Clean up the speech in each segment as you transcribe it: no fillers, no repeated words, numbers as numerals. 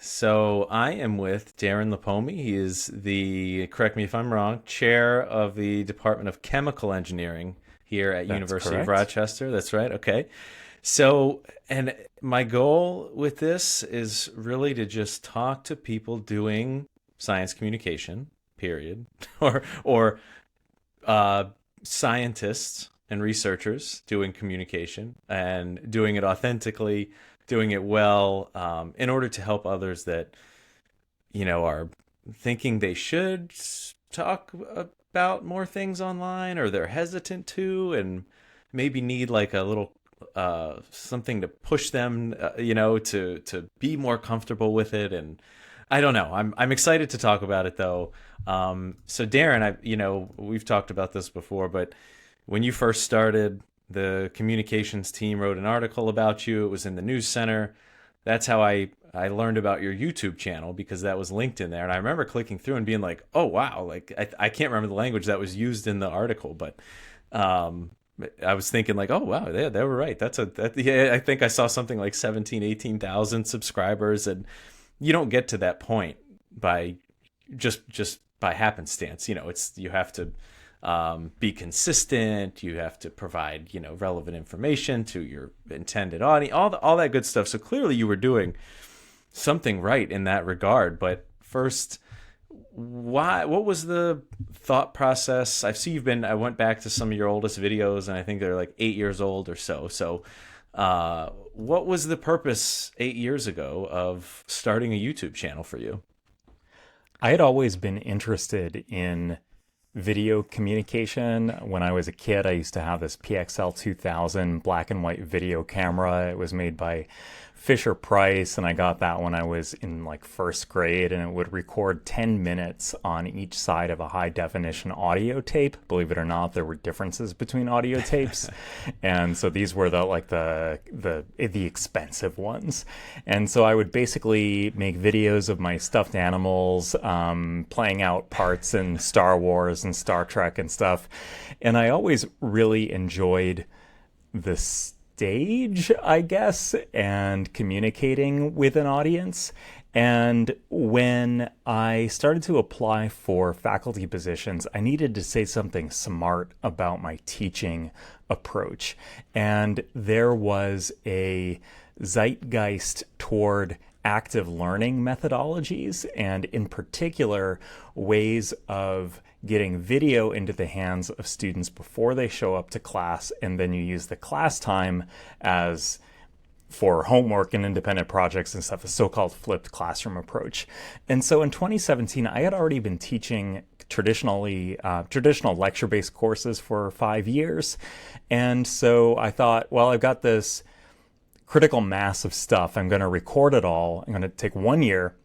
So I am with Darren Lapomi. He is the, correct me if I'm wrong, chair of the Department of Chemical Engineering here at That's University of correct. Rochester. That's right. Okay. So, and my goal with this is really to just talk to people doing science communication, period, or uh, scientists and researchers doing communication and doing it authentically, doing it well, in order to help others that are thinking they should talk about more things online, or they're hesitant to, and maybe need like a little something to push them, to be more comfortable with it. And I don't know. I'm excited to talk about it though. So Darren, we've talked about this before, but when you first started, the communications team wrote an article about you. It was in the news center. That's how I learned about your YouTube channel, because that was linked in there. And I remember clicking through and being like, oh wow, like I can't remember the language that was used in the article, but um I was thinking like, oh wow, they were right. Yeah, I think I saw something like 17, 18,000 subscribers, and you don't get to that point by just by happenstance. It's you have to be consistent. You have to provide relevant information to your intended audience, all that good stuff. So clearly, you were doing something right in that regard. But first, why? What was the thought process? I went back to some of your oldest videos, and I think they're like 8 years old or so. So, what was the purpose 8 years ago of starting a YouTube channel for you? I had always been interested in video communication. When I was a kid, I used to have this PXL 2000 black and white video camera. It was made by Fisher Price, and I got that when I was in like first grade, and it would record 10 minutes on each side of a high definition audio tape. Believe it or not, there were differences between audio tapes. And so these were the expensive ones. And so I would basically make videos of my stuffed animals, playing out parts in Star Wars and Star Trek and stuff. And I always really enjoyed the stage, I guess, and communicating with an audience. And when I started to apply for faculty positions, I needed to say something smart about my teaching approach. And there was a zeitgeist toward active learning methodologies, and in particular, ways of getting video into the hands of students before they show up to class, and then you use the class time as for homework and independent projects and stuff, a so-called flipped classroom approach. And so in 2017, I had already been teaching traditional lecture-based courses for 5 years. And so I thought, well, I've got this critical mass of stuff. I'm going to record it all. I'm going to take 1 year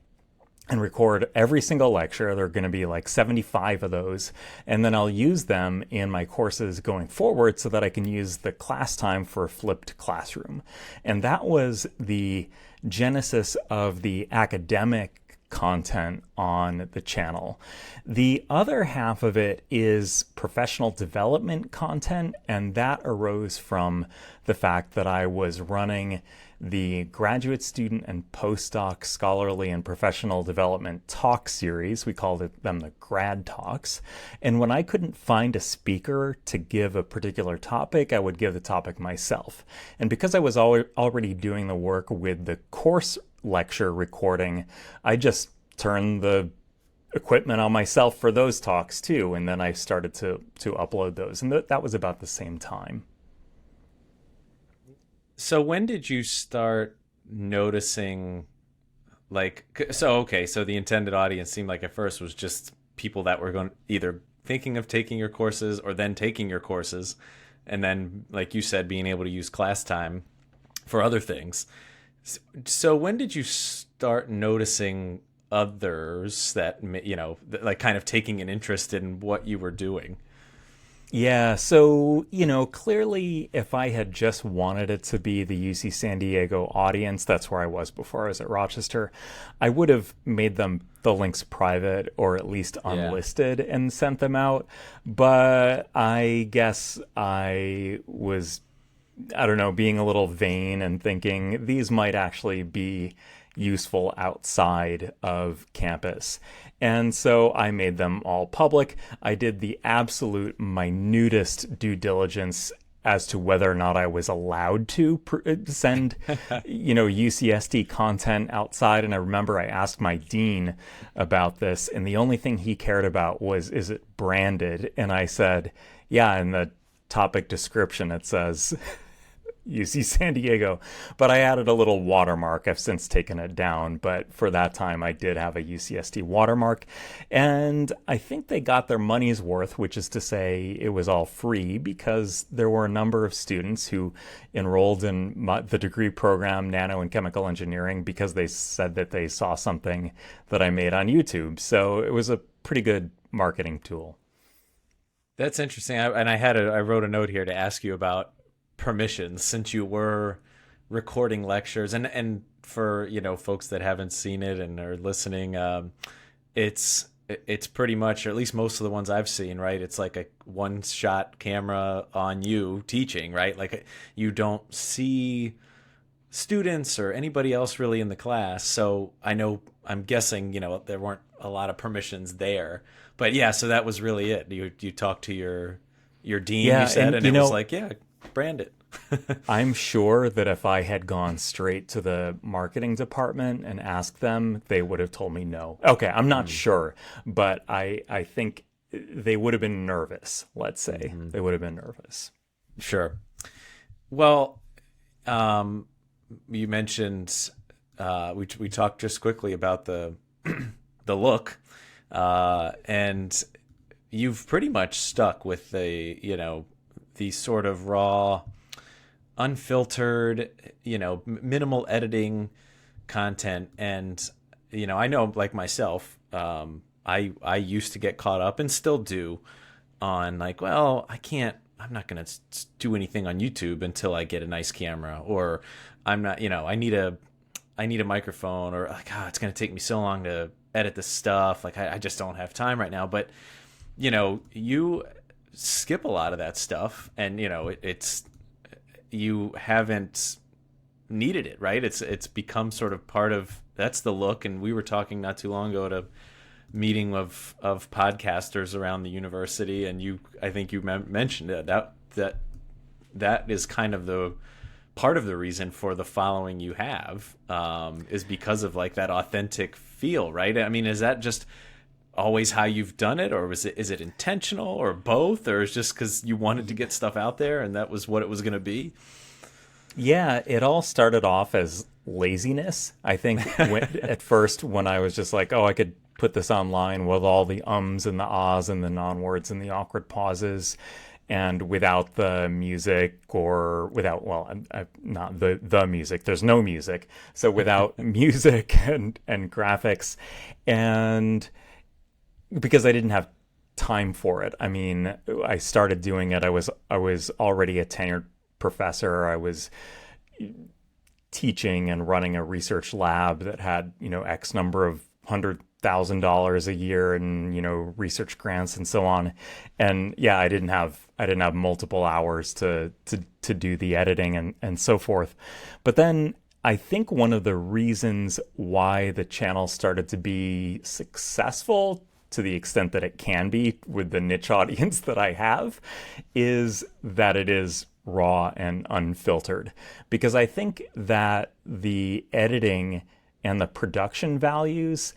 and record every single lecture. There are going to be like 75 of those. And then I'll use them in my courses going forward so that I can use the class time for a flipped classroom. And that was the genesis of the academic content on the channel. The other half of it is professional development content, and that arose from the fact that I was running the graduate student and postdoc scholarly and professional development talk series. We called them the grad talks. And when I couldn't find a speaker to give a particular topic, I would give the topic myself. And because I was already doing the work with the course lecture recording, I just turned the equipment on myself for those talks too. And then I started to upload those. And that was about the same time. So when did you start noticing, so the intended audience seemed like at first was just people that were going either thinking of taking your courses or then taking your courses, and then, like you said, being able to use class time for other things. So when did you start noticing others that, like kind of taking an interest in what you were doing? Yeah, so, clearly if I had just wanted it to be the UC San Diego audience, that's where I was before I was at Rochester, I would have made them the links private or at least unlisted and sent them out. But I guess I was, I don't know, being a little vain and thinking these might actually be useful outside of campus. And so I made them all public. I did the absolute minutest due diligence as to whether or not I was allowed to send, UCSD content outside. And I remember I asked my dean about this, and the only thing he cared about was, is it branded? And I said, yeah, in the topic description, it says UC San Diego, but I added a little watermark. I've since taken it down, but for that time I did have a UCSD watermark, and I think they got their money's worth, which is to say it was all free, because there were a number of students who enrolled in the degree program Nano and Chemical Engineering because they said that they saw something that I made on YouTube. So it was a pretty good marketing tool. That's interesting. I wrote a note here to ask you about permissions, since you were recording lectures, and for folks that haven't seen it and are listening, it's pretty much, or at least most of the ones I've seen, right, it's like a one shot camera on you teaching, right? Like, you don't see students or anybody else really in the class. So I'm guessing there weren't a lot of permissions there, but yeah, so that was really it. You talked to your dean, Yeah, you said, and it was like, yeah, brand it. I'm sure that if I had gone straight to the marketing department and asked them, they would have told me no. Okay, I'm not sure, but I think they would have been nervous, let's say. They would have been nervous. Sure. Well, you mentioned, we talked just quickly about the the look, and you've pretty much stuck with the sort of raw, unfiltered, minimal editing content. And I know, like myself, I used to get caught up, and still do, on like, well, I'm not going to do anything on YouTube until I get a nice camera, or I'm not, I need a microphone, or like, it's going to take me so long to edit this stuff. Like, I just don't have time right now. But, you skip a lot of that stuff, and you haven't needed it, right? It's become sort of part of, that's the look. And we were talking not too long ago at a meeting of podcasters around the university, and I think you mentioned that is kind of the part of the reason for the following you have, is because of like that authentic feel, right? I mean, is that just always how you've done it, or is it intentional, or both, or is it just because you wanted to get stuff out there and that was what it was going to be? Yeah, it all started off as laziness. I think at first, when I was just like, I could put this online with all the ums and the ahs and the non-words and the awkward pauses, and without the music, or without, not the music, there's no music. So without music and graphics, and because I didn't have time for it. I mean, I started doing it. I was already a tenured professor. I was teaching and running a research lab that had, X number of $100,000 a year and, research grants and so on. And yeah, I didn't have multiple hours to do the editing and so forth. But then I think one of the reasons why the channel started to be successful, to the extent that it can be with the niche audience that I have, is that it is raw and unfiltered. Because I think that the editing and the production values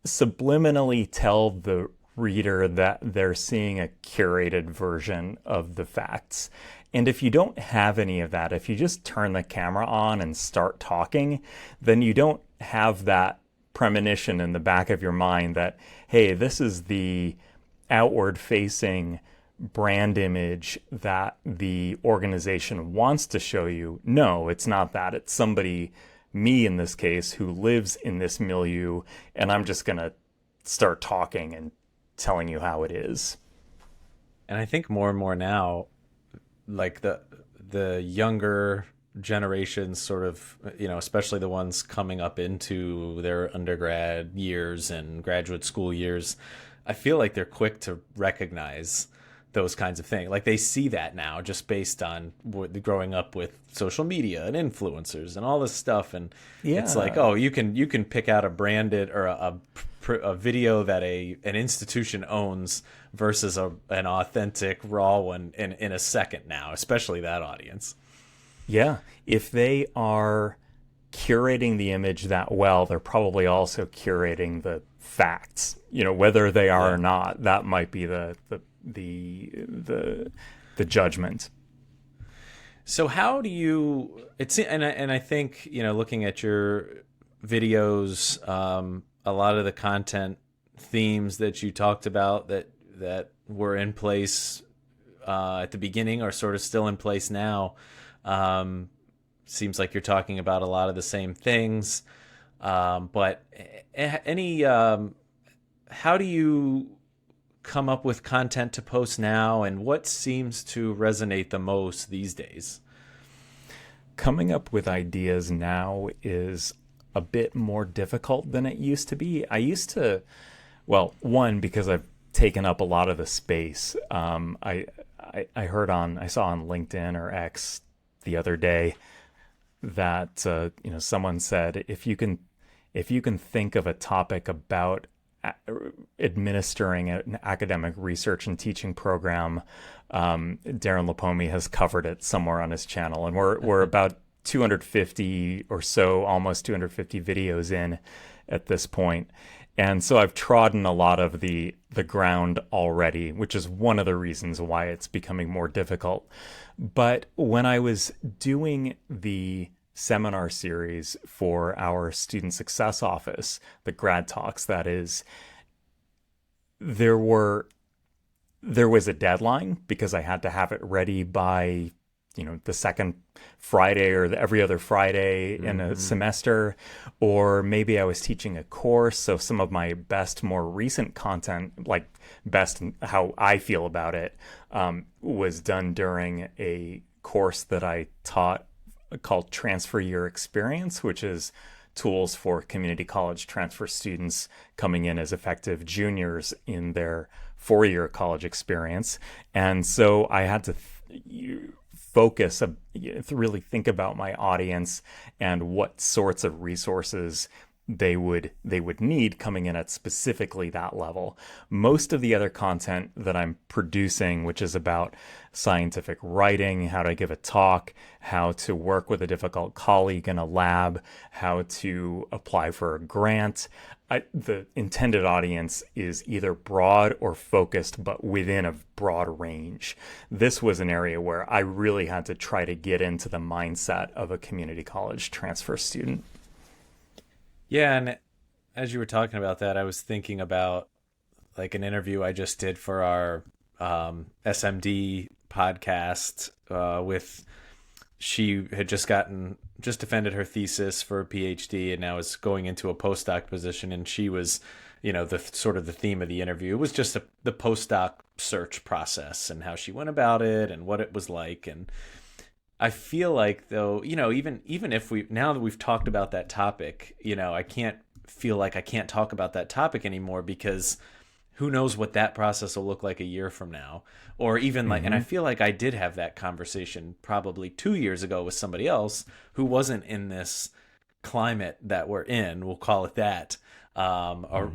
subliminally tell the reader that they're seeing a curated version of the facts. And if you don't have any of that, if you just turn the camera on and start talking, then you don't have that premonition in the back of your mind that, hey, this is the outward facing brand image that the organization wants to show you. No, it's not that. It's somebody, me in this case, who lives in this milieu, and I'm just going to start talking and telling you how it is. And I think more and more now, like the younger generations, sort of, especially the ones coming up into their undergrad years and graduate school years, I feel like they're quick to recognize those kinds of things. Like they see that now just based on growing up with social media and influencers and all this stuff. And it's like, Yeah. oh, you can pick out a branded or a video that an institution owns versus an authentic raw one in a second now, especially that audience. Yeah. If they are curating the image that well, they're probably also curating the facts. Whether they are or not, that might be the judgment. So how do you? And I think looking at your videos, a lot of the content themes that you talked about that were in place at the beginning are sort of still in place now. Seems like you're talking about a lot of the same things, but how do you come up with content to post now, and what seems to resonate the most these days? Coming up with ideas now is a bit more difficult than it used to be. I used to, well, one, because I've taken up a lot of the space. I saw on LinkedIn or X the other day that someone said if you can think of a topic about administering an academic research and teaching program, Darren Lapomi has covered it somewhere on his channel, and we're about 250 or so, almost 250 videos in at this point. And so I've trodden a lot of the ground already, which is one of the reasons why it's becoming more difficult. But when I was doing the seminar series for our student success office, the grad talks, that is, there was a deadline because I had to have it ready by the second Friday or every other Friday in a semester, or maybe I was teaching a course. So some of my best, more recent content, like best how I feel about it, was done during a course that I taught called Transfer Year Experience, which is tools for community college transfer students coming in as effective juniors in their four-year college experience. And so I had to focus, really think about my audience and what sorts of resources they would need coming in at specifically that level. Most of the other content that I'm producing, which is about scientific writing, how to give a talk, how to work with a difficult colleague in a lab, how to apply for a grant, the intended audience is either broad or focused, but within a broad range. This was an area where I really had to try to get into the mindset of a community college transfer student. Yeah, and as you were talking about that, I was thinking about like an interview I just did for our SMD podcast with. She had just defended her thesis for a PhD and now is going into a postdoc position. And she was, the sort of the theme of the interview was just the postdoc search process and how she went about it and what it was like. And I feel like, though, even if now that we've talked about that topic, I can't feel like I can't talk about that topic anymore because who knows what that process will look like a year from now, or even like, and I feel like I did have that conversation probably 2 years ago with somebody else who wasn't in this climate that we're in, we'll call it that, or,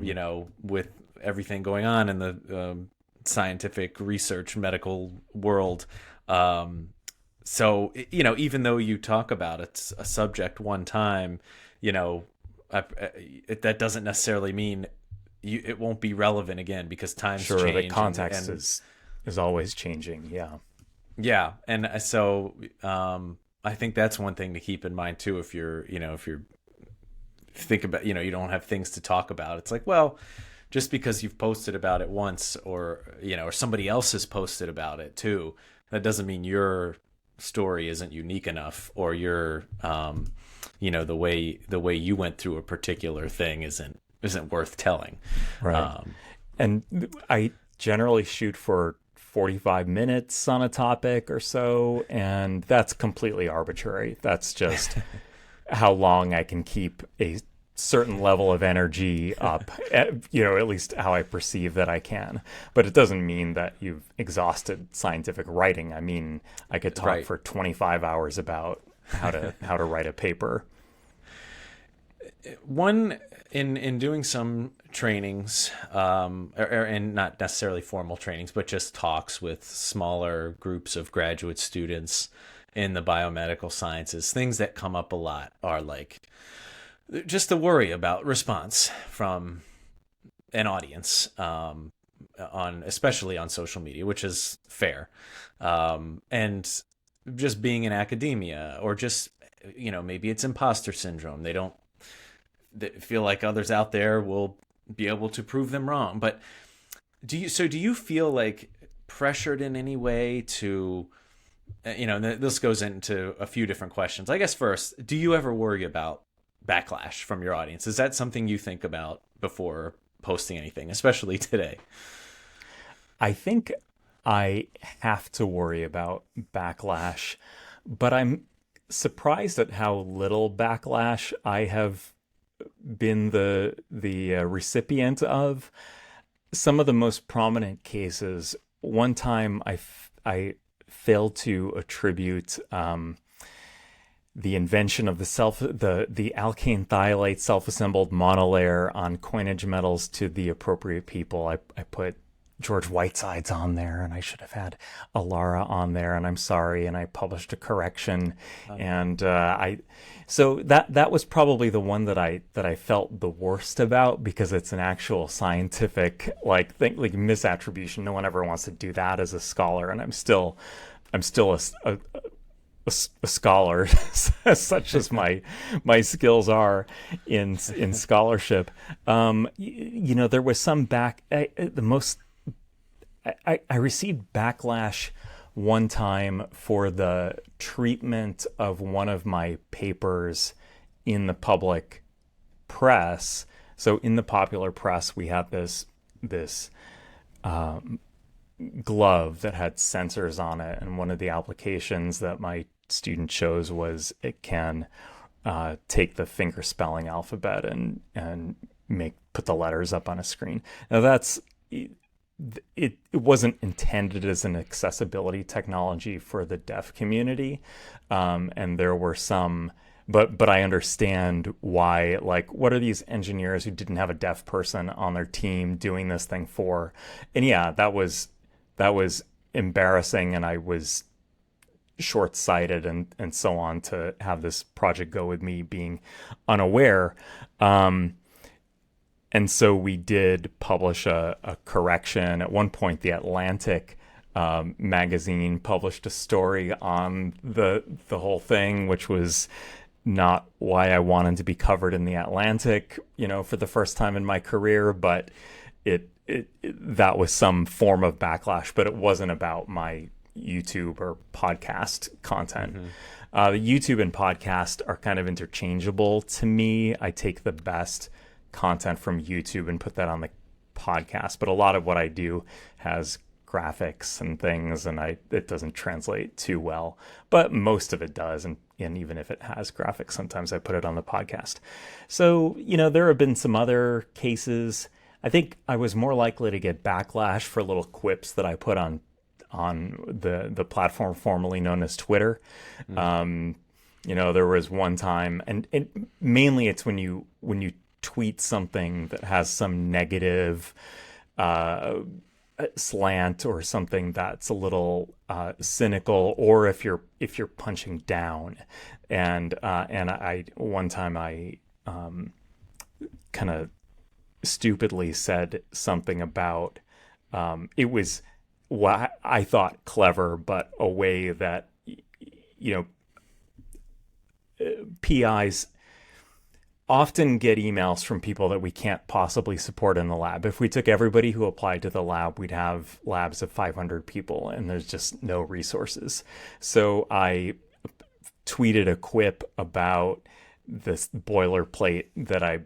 with everything going on in the scientific research medical world. So, even though you talk about a subject one time, that doesn't necessarily mean it won't be relevant again because times change. Sure, the context is always changing. Yeah. Yeah. And so I think that's one thing to keep in mind too. If you're think about, you don't have things to talk about. It's like, well, just because you've posted about it once or somebody else has posted about it too, that doesn't mean your story isn't unique enough, or your the way you went through a particular thing isn't worth telling. Right. And I generally shoot for 45 minutes on a topic or so, and that's completely arbitrary. That's just how long I can keep a certain level of energy up, at least how I perceive that I can. But it doesn't mean that you've exhausted scientific writing. I mean, I could talk Right. for 25 hours about how to write a paper. One in doing some trainings, and not necessarily formal trainings, but just talks with smaller groups of graduate students in the biomedical sciences, things that come up a lot are like just the worry about response from an audience, on especially on social media, which is fair, and just being in academia, or just maybe it's imposter syndrome. They feel like others out there will be able to prove them wrong. But do you feel like pressured in any way to, this goes into a few different questions. I guess first, do you ever worry about backlash from your audience? Is that something you think about before posting anything, especially today? I think I have to worry about backlash, but I'm surprised at how little backlash I have been the recipient of. Some of the most prominent cases. One time, I failed to attribute the invention of the alkane thiolate self-assembled monolayer on coinage metals to the appropriate people. I put George Whitesides on there, and I should have had Alara on there, and I'm sorry, and I published a correction, and so that was probably the one that I felt the worst about, because it's an actual scientific thing, like misattribution. No one ever wants to do that as a scholar, and I'm still a scholar, such as my skills are in scholarship. There was some I received backlash one time for the treatment of one of my papers in the public press. So in the popular press, we had this glove that had sensors on it, and one of the applications that my student chose was it can take the finger spelling alphabet and put the letters up on a screen. Now it wasn't intended as an accessibility technology for the deaf community, and there were some, but I understand why. Like, what are these engineers who didn't have a deaf person on their team doing this thing for? And yeah, that was embarrassing, and I was short-sighted and so on to have this project go with me being unaware. And so we did publish a correction. At one point, The Atlantic magazine published a story on the whole thing, which was not why I wanted to be covered in The Atlantic, for the first time in my career, but that was some form of backlash, but it wasn't about my YouTube or podcast content. Mm-hmm. YouTube and podcast are kind of interchangeable to me. I take the best content from YouTube and put that on the podcast, but a lot of what I do has graphics and things, and it doesn't translate too well, but most of it does, and even if it has graphics, sometimes I put it on the podcast. So there have been some other cases. I think I was more likely to get backlash for little quips that I put on the platform formerly known as Twitter. There was one time, and mainly it's when you tweet something that has some negative slant, or something that's a little cynical, or if you're punching down. And I one time I kind of stupidly said something about it was what I thought clever, but a way that PIs often get emails from people that we can't possibly support in the lab. If we took everybody who applied to the lab, we'd have labs of 500 people, and there's just no resources. So I tweeted a quip about this boilerplate that I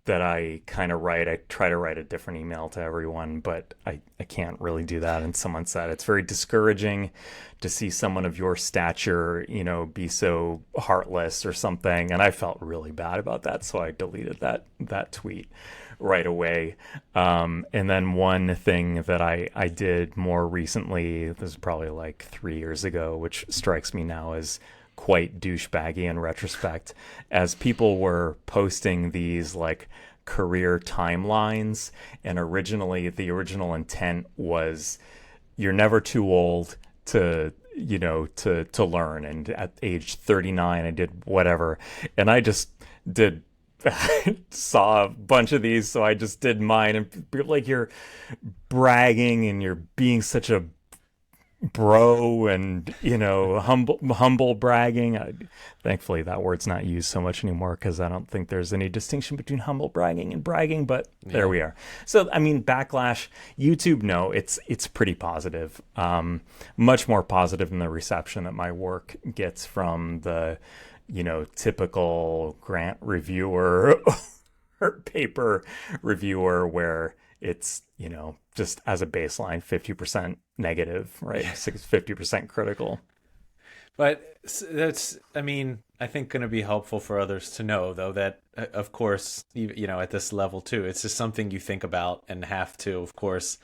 that I kind of write. I try to write a different email to everyone, but I can't really do that. And someone said it's very discouraging to see someone of your stature, be so heartless or something. And I felt really bad about that. So I deleted that tweet right away. And then one thing that I did more recently, this is probably like 3 years ago, which strikes me now as quite douchebaggy in retrospect, as people were posting these like career timelines, and originally the original intent was you're never too old to to learn, and at age 39 I did whatever, and I just did saw a bunch of these, so I just did mine, and people like, you're bragging and you're being such a bro, and humble bragging. Thankfully that word's not used so much anymore, because I don't think there's any distinction between humble bragging and bragging, but there we are. So I mean, backlash, YouTube, no, it's pretty positive, much more positive than the reception that my work gets from the typical grant reviewer or paper reviewer, where it's just as a baseline 50% negative, right? 50% critical. But that's, I mean, I think going to be helpful for others to know, though, that of course, at this level too, it's just something you think about and have to, of course.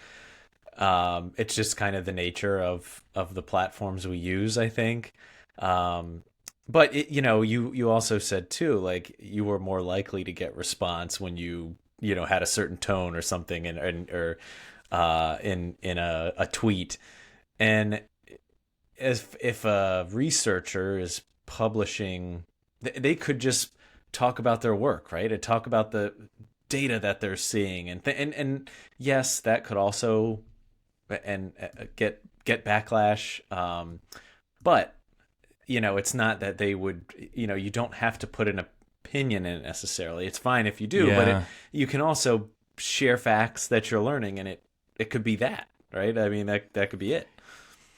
It's just kind of the nature of the platforms we use, I think. But you also said too, like, you were more likely to get response when you had a certain tone or something, or in a tweet. And if a researcher is publishing, they could just talk about their work, right? And talk about the data that they're seeing, and yes, that could also get backlash. But it's not that they would. You don't have to put an opinion in it necessarily. It's fine if you do, but you can also share facts that you're learning, and it could be that, right? I mean, that could be it.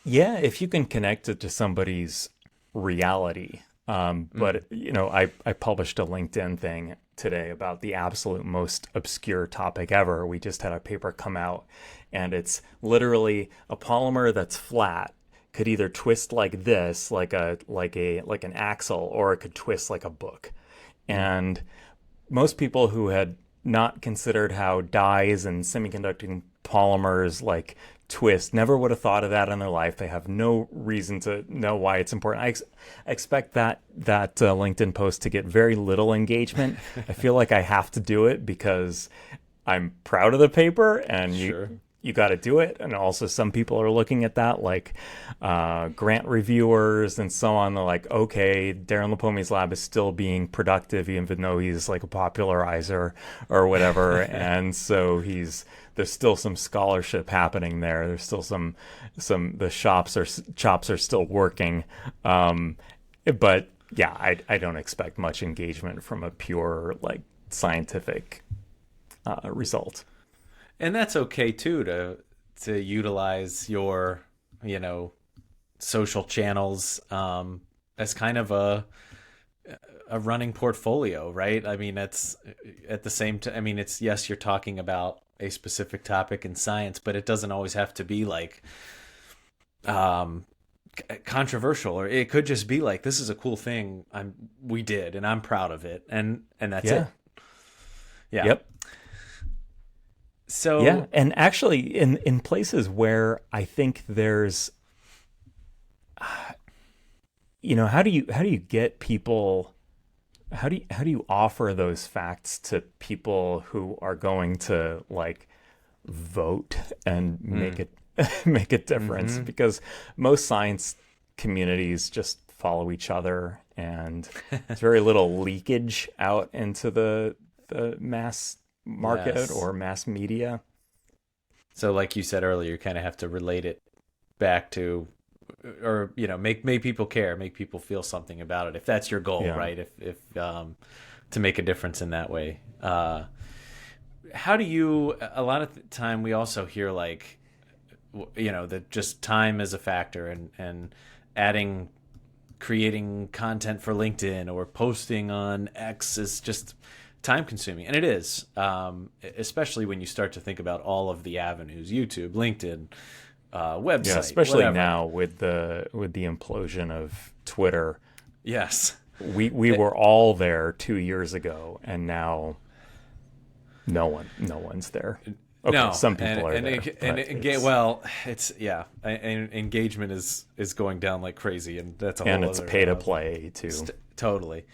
Yeah, if you can connect it to somebody's reality. But I published a LinkedIn thing today about the absolute most obscure topic ever. We just had a paper come out, and it's literally a polymer that's flat could either twist like this, like an axle, or it could twist like a book. And most people who had not considered how dyes and semiconducting polymers like twist never would have thought of that in their life. They have no reason to know why it's important. I expect that LinkedIn post to get very little engagement. I feel like I have to do it because I'm proud of the paper, and you got to do it. And also some people are looking at that, like grant reviewers and so on. They're like, okay, Darren Lepomi's lab is still being productive, even though he's like a popularizer or whatever. And so there's still some scholarship happening there. There's still the chops are still working. But yeah, I don't expect much engagement from a pure like scientific result. And that's okay too, to utilize your social channels as kind of a running portfolio, right? I mean, that's at the same time. I mean, it's, yes, you're talking about a specific topic in science, but it doesn't always have to be like controversial, or it could just be like, this is a cool thing we did, and I'm proud of it, and that's it. Yeah. Yep. So yeah, and actually, in places where I think there's, how do you get people? How do you offer those facts to people who are going to like vote and make a difference? Mm-hmm. Because most science communities just follow each other, and there's very little leakage out into the mass market or mass media. So like you said earlier, you kind of have to relate it back to, or make people care, make people feel something about it, if that's your goal, right? If to make a difference in that way. How do you, a lot of the time we also hear like, that just time is a factor, and creating content for LinkedIn or posting on X is just time consuming, and it is, especially when you start to think about all of the avenues: YouTube, LinkedIn, website, Yeah, especially whatever. now with the implosion of Twitter. Yes. We were all there 2 years ago, and now no one's there. Okay, No, some people are there, and but it's well, it's and engagement is going down like crazy, and that's a and whole it's other pay to play too. totally.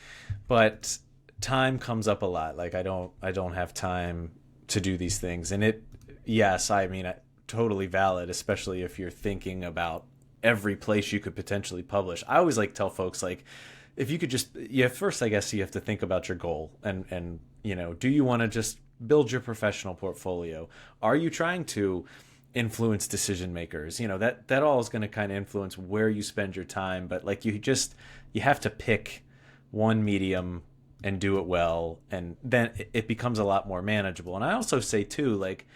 But time comes up a lot. Like I don't have time to do these things, and yes, I mean, totally valid, especially if you're thinking about every place you could potentially publish. I always like tell folks, like, if you could just, first I guess you have to think about your goal, and do you want to just build your professional portfolio? Are you trying to influence decision makers? That all is going to kind of influence where you spend your time. But like, you have to pick one medium and do it well, and then it becomes a lot more manageable. And I also say too, like,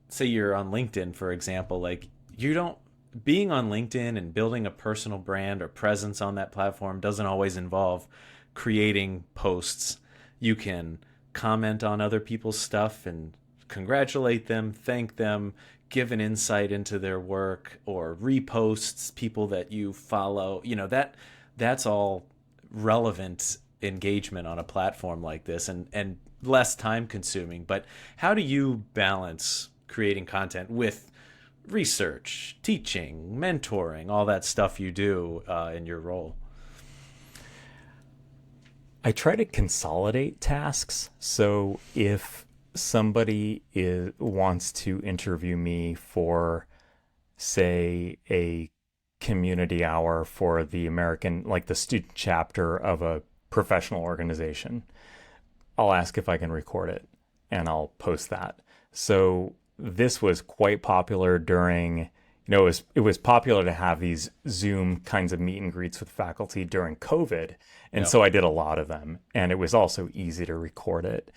say you're on LinkedIn, for example, like, you don't being on LinkedIn and building a personal brand or presence on that platform doesn't always involve creating posts. You can comment on other people's stuff and congratulate them, thank them, give an insight into their work, or reposts people that you follow. That's all relevant engagement on a platform like this, and less time consuming. But how do you balance creating content with research, teaching, mentoring, all that stuff you do in your role? I try to consolidate tasks. So if somebody wants to interview me for, say, a community hour for the American, like the student chapter of a professional organization, I'll ask if I can record it and I'll post that. So this was quite popular during, it was popular to have these Zoom kinds of meet and greets with faculty during COVID. And so I did a lot of them, and it was also easy to record it.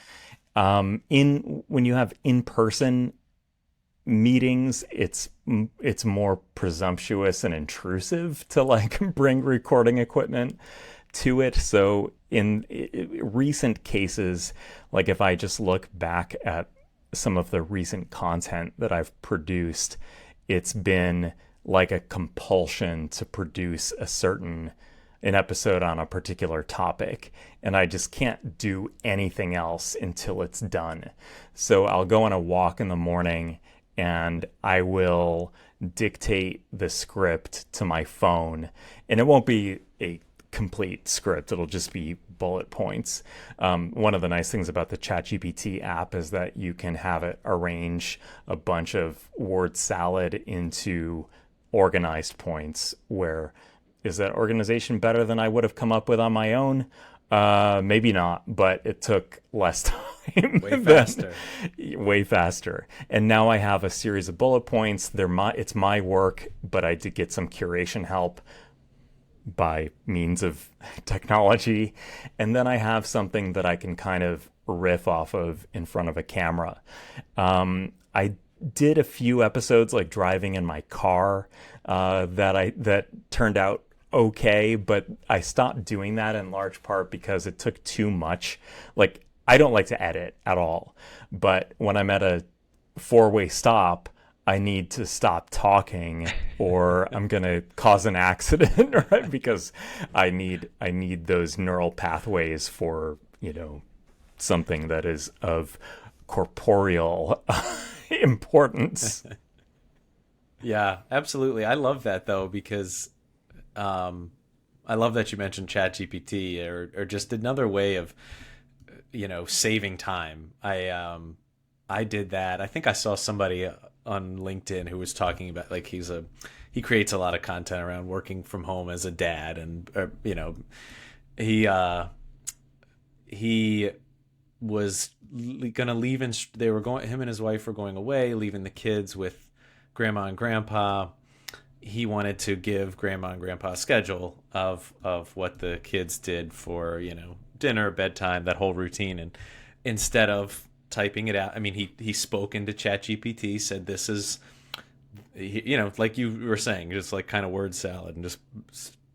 When you have in-person meetings, it's more presumptuous and intrusive to like bring recording equipment to it. So in recent cases, like if I just look back at some of the recent content that I've produced, it's been like a compulsion to produce an episode on a particular topic, and I just can't do anything else until it's done. So I'll go on a walk in the morning and I will dictate the script to my phone, and it won't be a complete script. It'll just be bullet points. One of the nice things about the ChatGPT app is that you can have it arrange a bunch of word salad into organized points. Where is that organization better than I would have come up with on my own? Maybe not, but it took less time. Way faster. And now I have a series of bullet points. It's my work, but I did get some curation help by means of technology. And then I have something that I can kind of riff off of in front of a camera. I did a few episodes like driving in my car that turned out okay, but I stopped doing that in large part because it took too much. Like, I don't like to edit at all, but when I'm at a four-way stop, I need to stop talking or I'm going to cause an accident, right? Because I need those neural pathways for, something that is of corporeal importance. Yeah, absolutely. I love that though, because I love that you mentioned ChatGPT, or just another way of, saving time. I did that. I think I saw somebody on LinkedIn who was talking about, like, he creates a lot of content around working from home as a dad, and he was gonna leave, and him and his wife were going away, leaving the kids with grandma and grandpa. He wanted to give grandma and grandpa a schedule of what the kids did for, dinner, bedtime, that whole routine. And instead of typing it out, I mean, he spoke into ChatGPT, said, this is, like you were saying, just like kind of word salad and just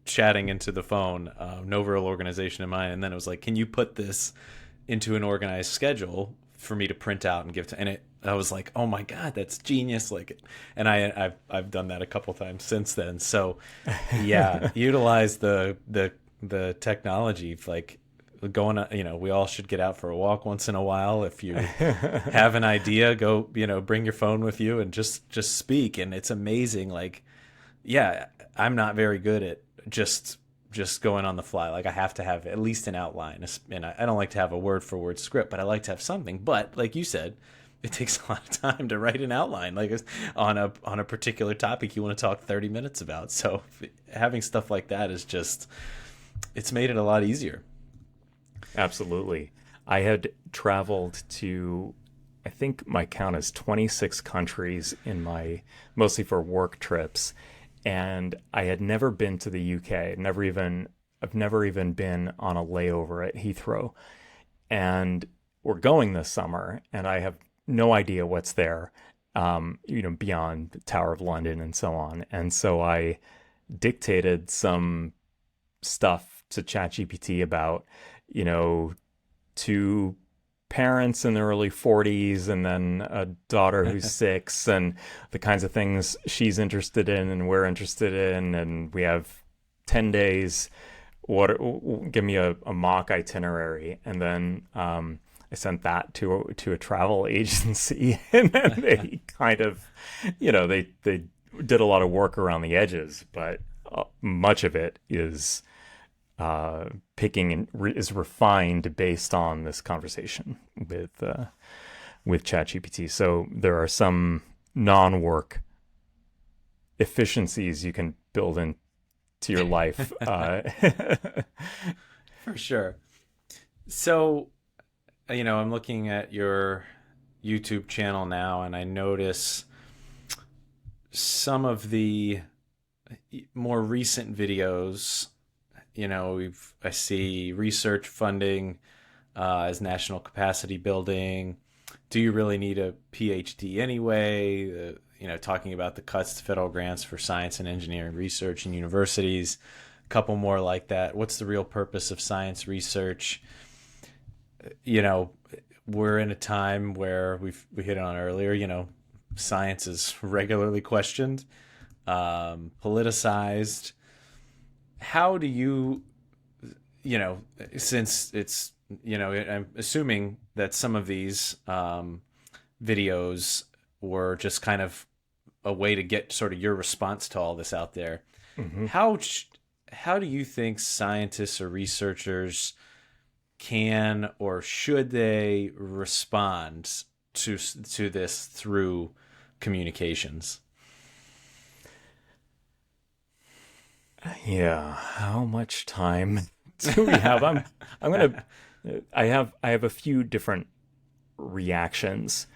chatting into the phone, no real organization in mind. And then it was like, can you put this into an organized schedule for me to print out and give to, and I was like, oh my God, that's genius. Like, and I've done that a couple times since then. So yeah, utilize the technology. Like going, we all should get out for a walk once in a while. If you have an idea, go, bring your phone with you and just speak. And it's amazing. Like, yeah, I'm not very good at just going on the fly. Like I have to have at least an outline, and I don't like to have a word for word script, but I like to have something. But like you said, it takes a lot of time to write an outline, like on a particular topic you want to talk 30 minutes about. So having stuff like that is it's made it a lot easier. Absolutely. I had traveled to, I think my count is 26 countries mostly for work trips. And I had never been to the UK. I've never even been on a layover at Heathrow. And we're going this summer, and I have no idea what's there, beyond the Tower of London and so on. And so I dictated some stuff to ChatGPT about, two parents in their early 40s and then a daughter who's 6, and the kinds of things she's interested in and we're interested in, and we have 10 days. Give me a mock itinerary. And then I sent that to a travel agency, and then they kind of, they did a lot of work around the edges, but much of it is picking and is refined based on this conversation with ChatGPT. So there are some non-work efficiencies you can build into your life. For sure. So, I'm looking at your YouTube channel now, and I notice some of the more recent videos. I see research funding as national capacity building. Do you really need a PhD anyway? Talking about the cuts to federal grants for science and engineering research in universities. A couple more like that. What's the real purpose of science research? We're in a time where we hit on earlier, science is regularly questioned, politicized. How do you, since it's, I'm assuming that some of these videos were just kind of a way to get sort of your response to all this out there. Mm-hmm. How do you think scientists or researchers can or should they respond to this through communications? Yeah, how much time do we have? I have a few different reactions.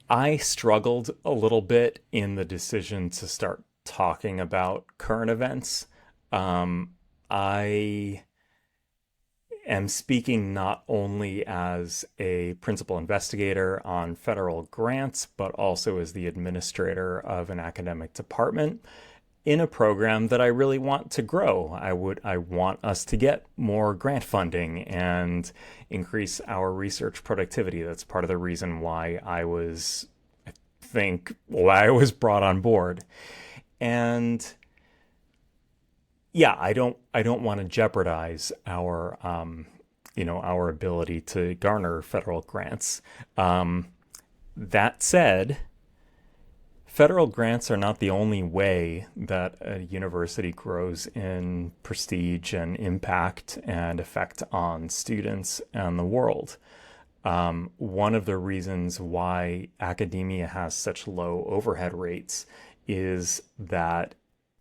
I struggled a little bit in the decision to start talking about current events. I am speaking not only as a principal investigator on federal grants, but also as the administrator of an academic department in a program that I really want to grow. I want us to get more grant funding and increase our research productivity. That's part of the reason why I was brought on board. And yeah, I don't want to jeopardize our our ability to garner federal grants. That said, federal grants are not the only way that a university grows in prestige and impact and effect on students and the world. One of the reasons why academia has such low overhead rates is that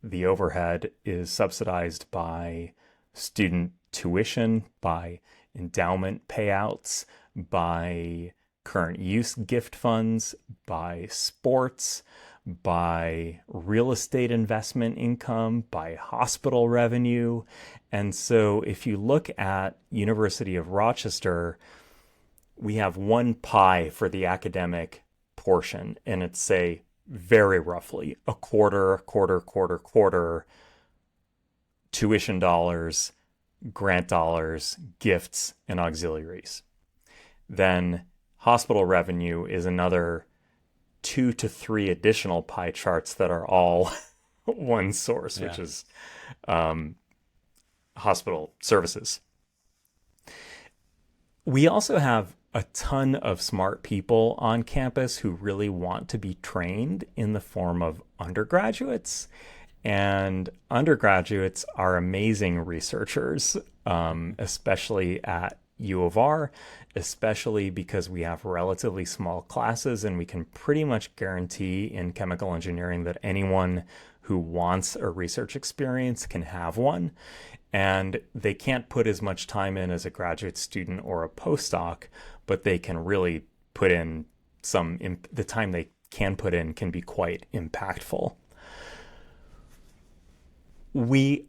the overhead is subsidized by student tuition, by endowment payouts, by current use gift funds, by sports, by real estate investment income, by hospital revenue. And so if you look at University of Rochester, we have one pie for the academic portion, and it's, say, very roughly a quarter tuition dollars, grant dollars, gifts, and auxiliaries. Then hospital revenue is another 2 to 3 additional pie charts that are all one source, which Yeah. is hospital services. We also have a ton of smart people on campus who really want to be trained in the form of undergraduates. And undergraduates are amazing researchers, especially at U of R, especially because we have relatively small classes and we can pretty much guarantee in chemical engineering that anyone who wants a research experience can have one. And they can't put as much time in as a graduate student or a postdoc, but they can really put in the time they can put in can be quite impactful. We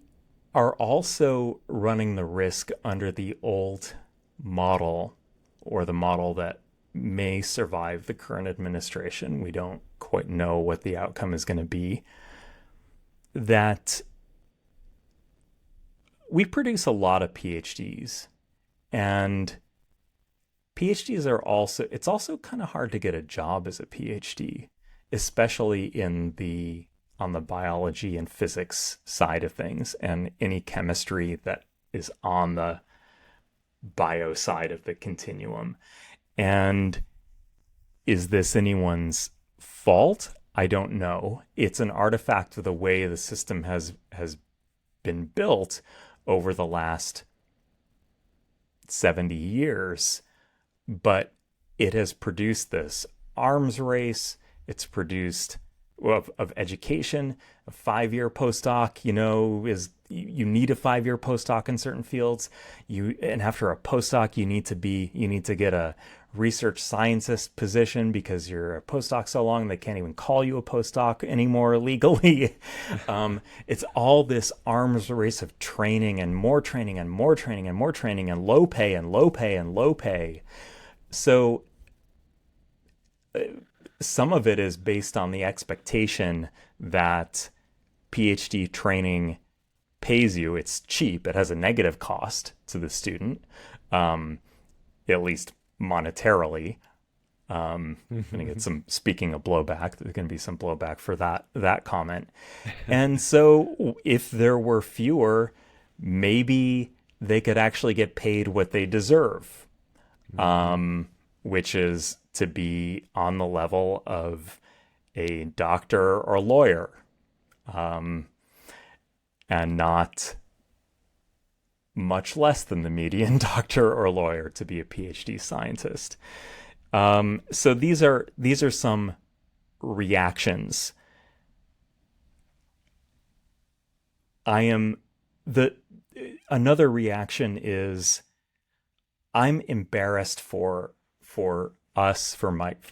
are also running the risk under the old model, or the model that may survive the current administration. We don't quite know what the outcome is going to be. That we produce a lot of PhDs, and PhDs are also, it's also kind of hard to get a job as a PhD, especially on the biology and physics side of things, and any chemistry that is on the bio side of the continuum. And is this anyone's fault? I don't know. It's an artifact of the way the system has been built over the last 70 years, but it has produced this arms race. It's produced of education. A 5-year postdoc, is you need a 5-year postdoc in certain fields. And after a postdoc, you need to get a research scientist position because you're a postdoc so long they can't even call you a postdoc anymore legally. It's all this arms race of training and more training and more training and more training and low pay and low pay and low pay. So some of it is based on the expectation that PhD training pays you. It's cheap. It has a negative cost to the student, at least monetarily. I'm going to get some, speaking of blowback, there's going to be some blowback for that comment. And so if there were fewer, maybe they could actually get paid what they deserve, which is to be on the level of a doctor or lawyer, and not much less than the median doctor or lawyer to be a PhD scientist. So these are some reactions. Another reaction is I'm embarrassed for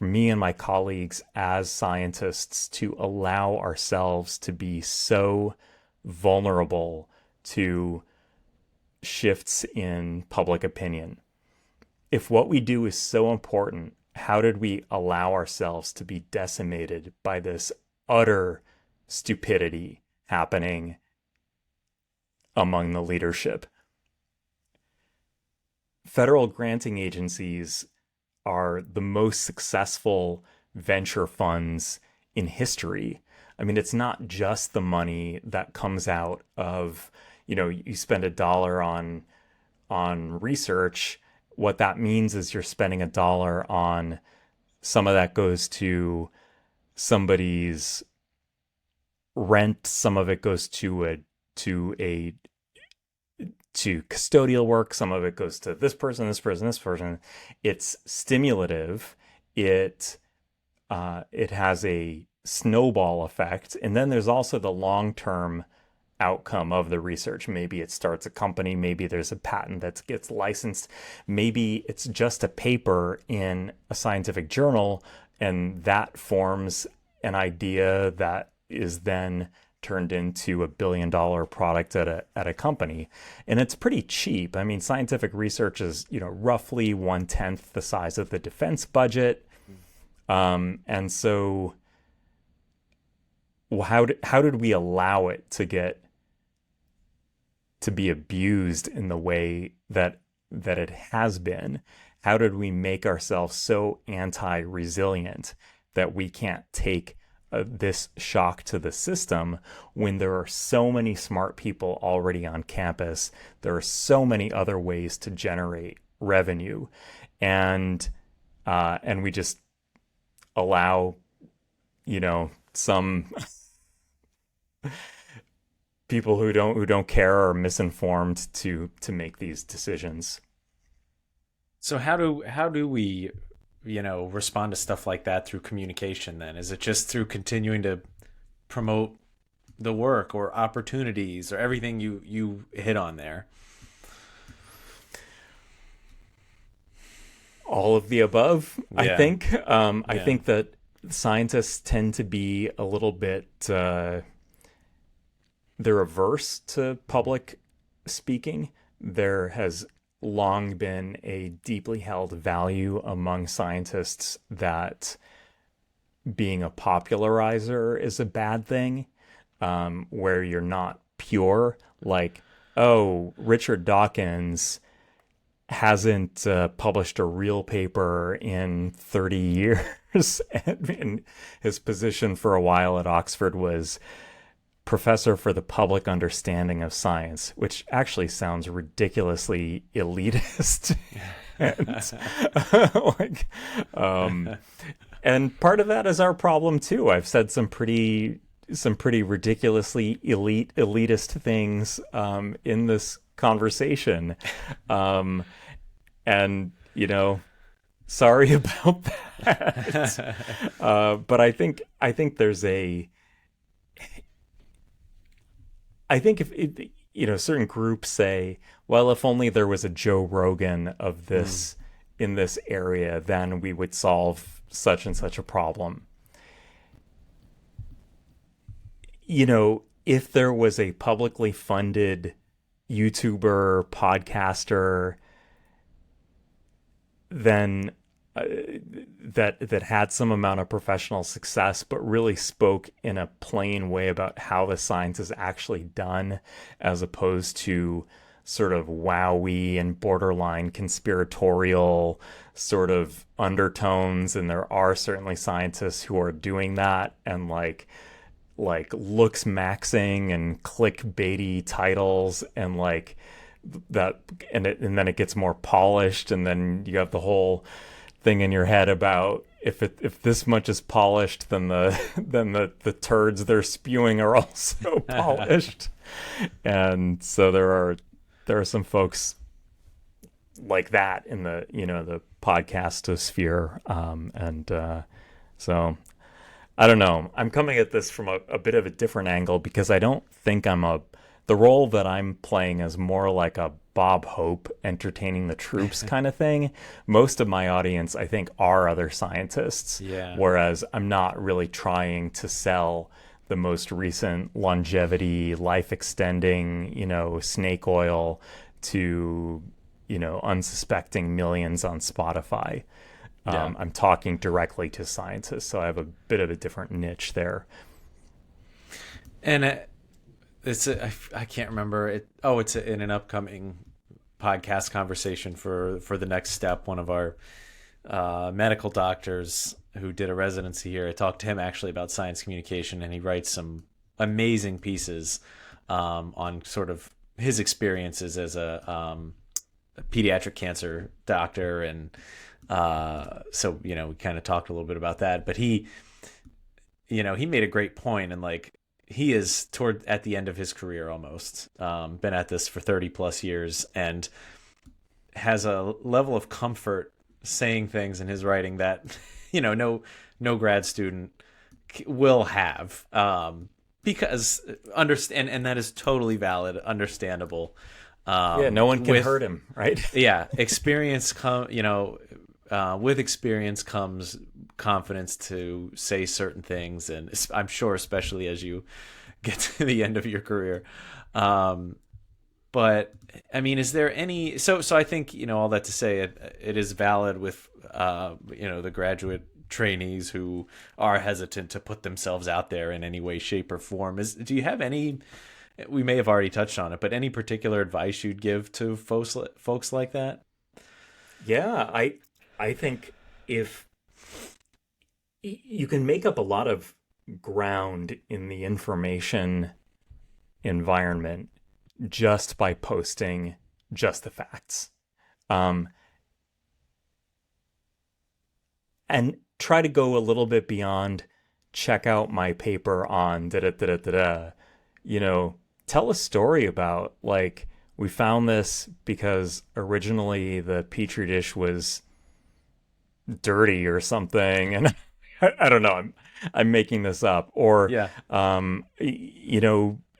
me and my colleagues as scientists to allow ourselves to be so vulnerable to shifts in public opinion. If what we do is so important, how did we allow ourselves to be decimated by this utter stupidity happening among the leadership? Federal granting agencies are the most successful venture funds in history. I mean, it's not just the money that comes out of, you spend $1 on research. What that means is you're spending $1 on, some of that goes to somebody's rent, some of it goes to custodial work, some of it goes to this person, this person, this person. It's stimulative. It has a snowball effect, and then there's also the long-term outcome of the research. Maybe it starts a company, maybe there's a patent that gets licensed, maybe it's just a paper in a scientific journal, and that forms an idea that is then turned into $1 billion product at a company. And it's pretty cheap. I mean, scientific research is, roughly 1/10 the size of the defense budget. And so how did we allow it to to be abused in the way that it has been? How did we make ourselves so anti-resilient that we can't take this shock to the system when there are so many smart people already on campus? There are so many other ways to generate revenue, and we just allow, some people who don't care or are misinformed to make these decisions. So how do we, respond to stuff like that through communication then? Is it just through continuing to promote the work or opportunities or everything you hit on there? All of the above, Yeah. I think. I think that scientists tend to be a little bit, they're averse to public speaking. There has long been a deeply held value among scientists that being a popularizer is a bad thing, where you're not pure. Like, oh, Richard Dawkins hasn't published a real paper in 30 years. And his position for a while at Oxford was professor for the public understanding of science, which actually sounds ridiculously elitist. And part of that is our problem too. I've said some pretty ridiculously elitist things in this conversation, and sorry about that. But I think there's I think if certain groups say, well, if only there was a Joe Rogan of this in this area, then we would solve such and such a problem. If there was a publicly funded YouTuber, podcaster, then that had some amount of professional success, but really spoke in a plain way about how the science is actually done, as opposed to sort of wowie and borderline conspiratorial sort of undertones. And there are certainly scientists who are doing that, and like looks maxing and clickbaity titles, and like that, and then it gets more polished, and then you have the whole thing in your head about if this much is polished, then the turds they're spewing are also polished. And so there are some folks like that in the the podcastosphere, so I don't know. I'm coming at this from a bit of a different angle, because I don't think the role that I'm playing is more like a Bob Hope entertaining the troops kind of thing. Most of my audience, I think, are other scientists. Yeah. Whereas I'm not really trying to sell the most recent longevity, life extending, snake oil to, unsuspecting millions on Spotify. I'm talking directly to scientists, so I have a bit of a different niche there. And I can't remember it. Oh, it's in an upcoming podcast conversation for the next step. One of our medical doctors who did a residency here, I talked to him actually about science communication, and he writes some amazing pieces on sort of his experiences as a pediatric cancer doctor. And so, we kind of talked a little bit about that, but he made a great point, and like, he is at the end of his career almost, been at this for 30 plus years, and has a level of comfort saying things in his writing that, no grad student will have, because understand, and that is totally valid, understandable. No one can hurt him, right? Yeah. Experience with experience comes confidence to say certain things, and I'm sure especially as you get to the end of your career. But I mean, is there any so I think all that to say it is valid with the graduate trainees who are hesitant to put themselves out there in any way, shape, or form. Do you have any we may have already touched on it, but any particular advice you'd give to folks like that? Yeah, I think if you can make up a lot of ground in the information environment just by posting just the facts. And try to go a little bit beyond check out my paper on da da da da da. Tell a story about, like, we found this because originally the petri dish was dirty or something, and I don't know, I'm making this up, or Yeah.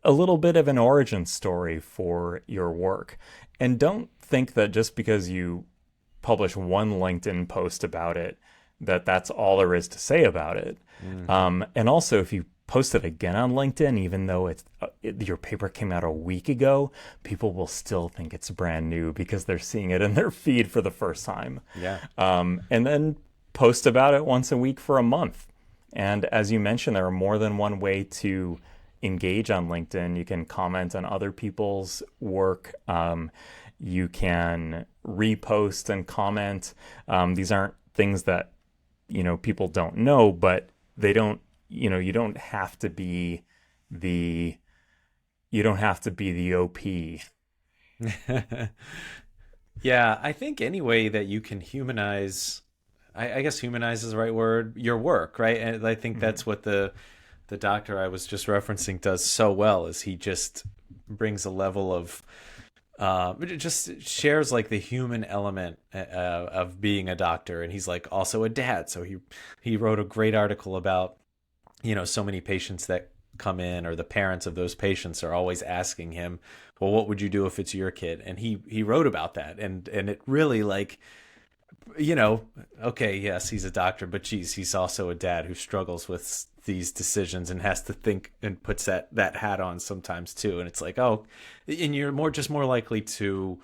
a little bit of an origin story for your work. And don't think that just because you publish one LinkedIn post about it, that's all there is to say about it. And also, if you post it again on LinkedIn, even though your paper came out a week ago, people will still think it's brand new because they're seeing it in their feed for the first time. Yeah. And then post about it once a week for a month. And as you mentioned, there are more than one way to engage on LinkedIn. You can comment on other people's work. You can repost and comment. These aren't things that people don't know, but they don't. You don't have to be the OP. Yeah, I think any way that you can humanize, I guess humanize is the right word, your work, right? And I think that's what the doctor I was just referencing does so well, is he just brings a level of it just shares like the human element of being a doctor, and he's like also a dad. So he wrote a great article about so many patients that come in, or the parents of those patients are always asking him, well, what would you do if it's your kid? And he wrote about that, and it really, like, okay, yes, he's a doctor, but geez, he's also a dad who struggles with these decisions and has to think and puts that hat on sometimes too. And it's like, oh, and you're more likely to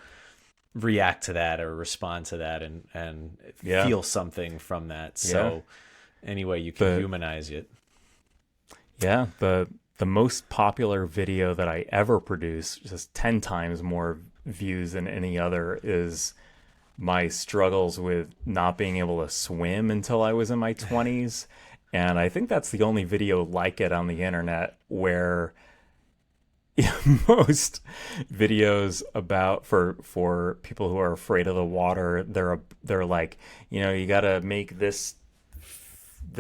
react to that or respond to that and feel something from that. So any way you can humanize it. Yeah, the most popular video that I ever produced, just 10 times more views than any other, is my struggles with not being able to swim until I was in my 20s. And I think that's the only video like it on the internet, where most videos about for people who are afraid of the water, they're like, you got to make this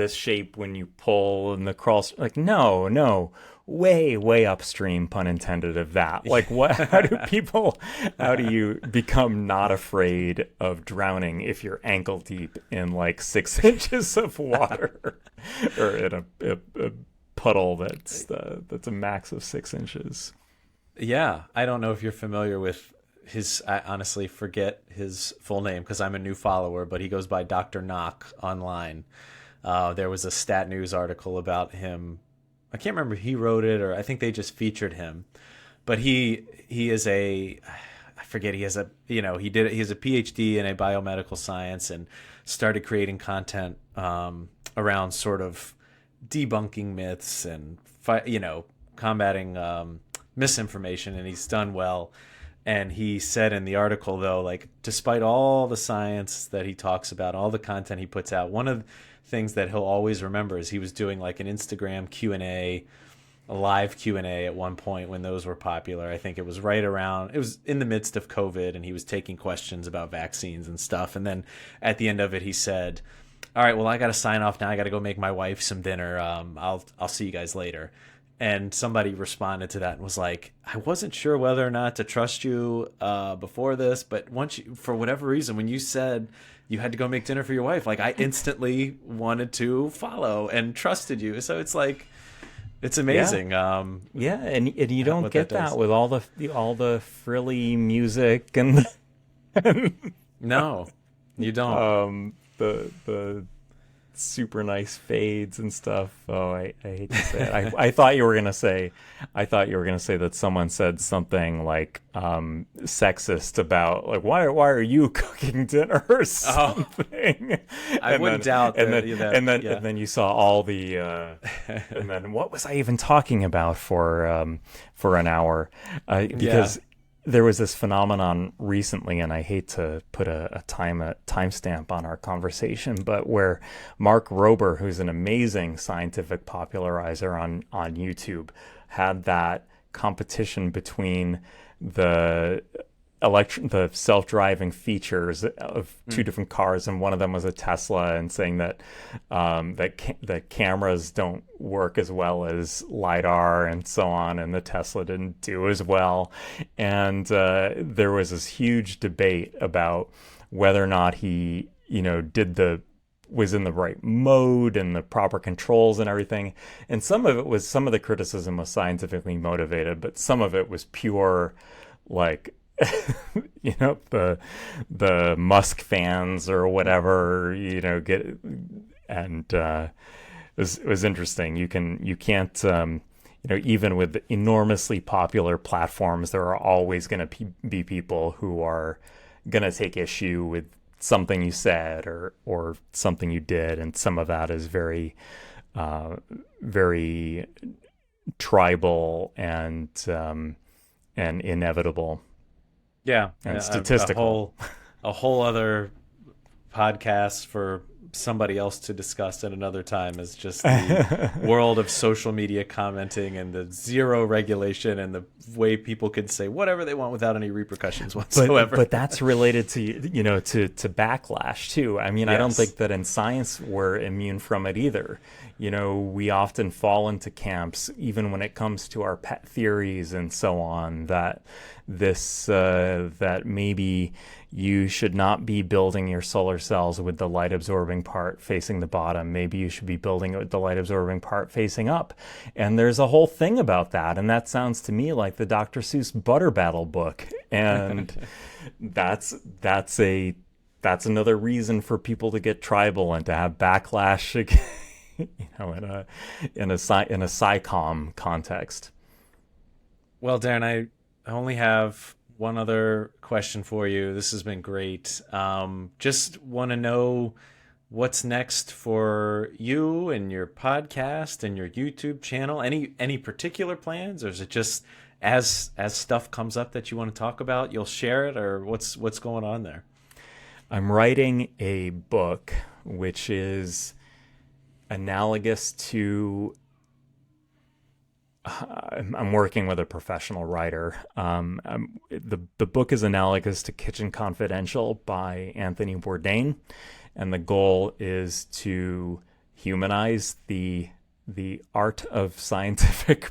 shape when you pull and the crawl, like, no, way upstream, pun intended, of that. Like, what? How do you become not afraid of drowning if you're ankle deep in like 6 inches of water, or in a puddle that's a max of 6 inches? Yeah, I don't know if you're familiar with I honestly forget his full name because I'm a new follower, but he goes by Dr. Knock online. There was a Stat News article about him. I can't remember if he wrote it or I think they just featured him. But he is I forget, he has a PhD in a biomedical science and started creating content around sort of debunking myths and combating misinformation, and he's done well. And he said in the article, though, like, despite all the science that he talks about, all the content he puts out, one of the things that he'll always remember is he was doing like an Instagram Q&A, a live Q&A at one point when those were popular. I think it was it was in the midst of COVID, and he was taking questions about vaccines and stuff. And then at the end of it, he said, all right, well, I got to sign off now. I got to go make my wife some dinner. I'll see you guys later. And somebody responded to that and was like, I wasn't sure whether or not to trust you before this, but for whatever reason, when you said you had to go make dinner for your wife, like, I instantly wanted to follow and trusted you. So it's like, it's amazing. And you don't get that with all the frilly music and no, you don't. The super nice fades and stuff. Oh, I hate to say it. I thought you were gonna say, that someone said something like sexist about like why are you cooking dinner or Oh, something. I wouldn't doubt that. And then you saw all the and then what was I even talking about for an hour? Yeah. Because there was this phenomenon recently, and I hate to put a timestamp on our conversation, but where Mark Rober, who's an amazing scientific popularizer on YouTube, had that competition between the the self-driving features of two different cars, and one of them was a Tesla, and saying that that cameras don't work as well as LiDAR and so on, and the Tesla didn't do as well. And there was this huge debate about whether or not he, was in the right mode and the proper controls and everything. And some of the criticism was scientifically motivated, but some of it was pure, like, the Musk fans or whatever, get. And it was interesting. You can't even with enormously popular platforms, there are always going to be people who are going to take issue with something you said or something you did, and some of that is very very tribal and inevitable. Yeah, And statistical. A whole other podcast for somebody else to discuss at another time is just the world of social media commenting and the zero regulation and the way people can say whatever they want without any repercussions whatsoever. But that's related to to backlash too. I mean, yes. I don't think that in science we're immune from it either. We often fall into camps, even when it comes to our pet theories and so on, that that maybe you should not be building your solar cells with the light absorbing part facing the bottom. Maybe you should be building it with the light absorbing part facing up. And there's a whole thing about that. And that sounds to me like the Dr. Seuss Butter Battle book. And that's another reason for people to get tribal and to have backlash, in a SciComm context. Well, Darren, I only have one other question for you. This has been great. Just want to know what's next for you and your podcast and your YouTube channel. Any particular plans, or is it just as stuff comes up that you want to talk about, you'll share it, or what's going on there? I'm writing a book which is analogous to. I'm working with a professional writer. The book is analogous to Kitchen Confidential by Anthony Bourdain, and the goal is to humanize the art of scientific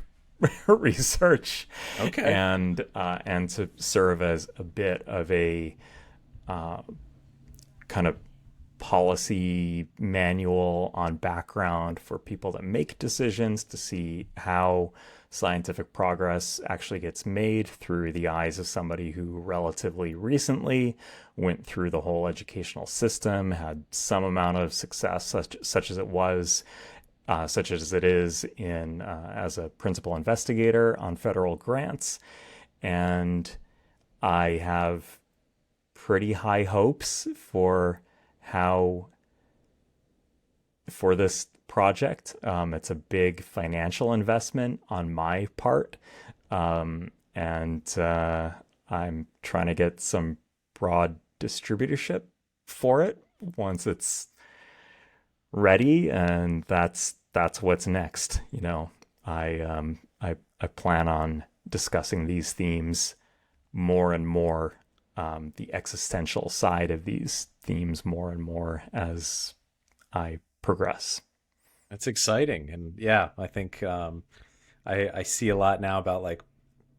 research, okay, and to serve as a bit of a kind of policy manual on background for people that make decisions, to see how scientific progress actually gets made through the eyes of somebody who relatively recently went through the whole educational system, had some amount of success, such as it is in as a principal investigator on federal grants. And I have pretty high hopes for this project. It's a big financial investment on my part, and I'm trying to get some broad distributorship for it once it's ready, and that's what's next. I plan on discussing these themes more and more, the existential side of these themes more and more as I progress. That's exciting. And yeah, I think I see a lot now about like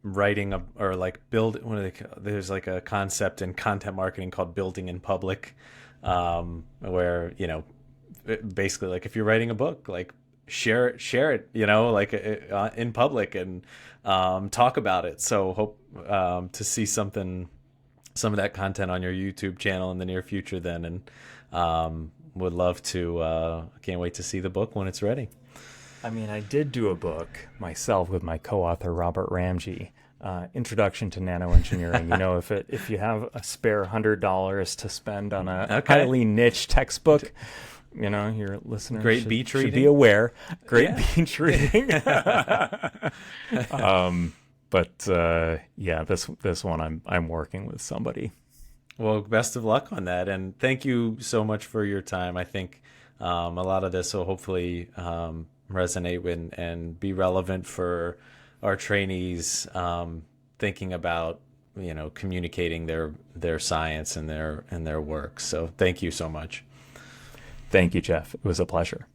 writing or like there's like a concept in content marketing called building in public, where basically, like, if you're writing a book, like share it like in public, and talk about it. So hope to see some of that content on your YouTube channel in the near future then. And would love to. Can't wait to see the book when it's ready. I mean, I did do a book myself with my co-author Robert Ramsey, Introduction to Nanoengineering. You know, if you have a spare $100 to spend on a highly niche textbook, you know, your listeners should be aware. Great beach reading. This one I'm working with somebody. Well, best of luck on that, and thank you so much for your time. I think a lot of this will hopefully resonate with and be relevant for our trainees thinking about, you know, communicating their science and their work. So thank you so much. Thank you, Jeff. It was a pleasure.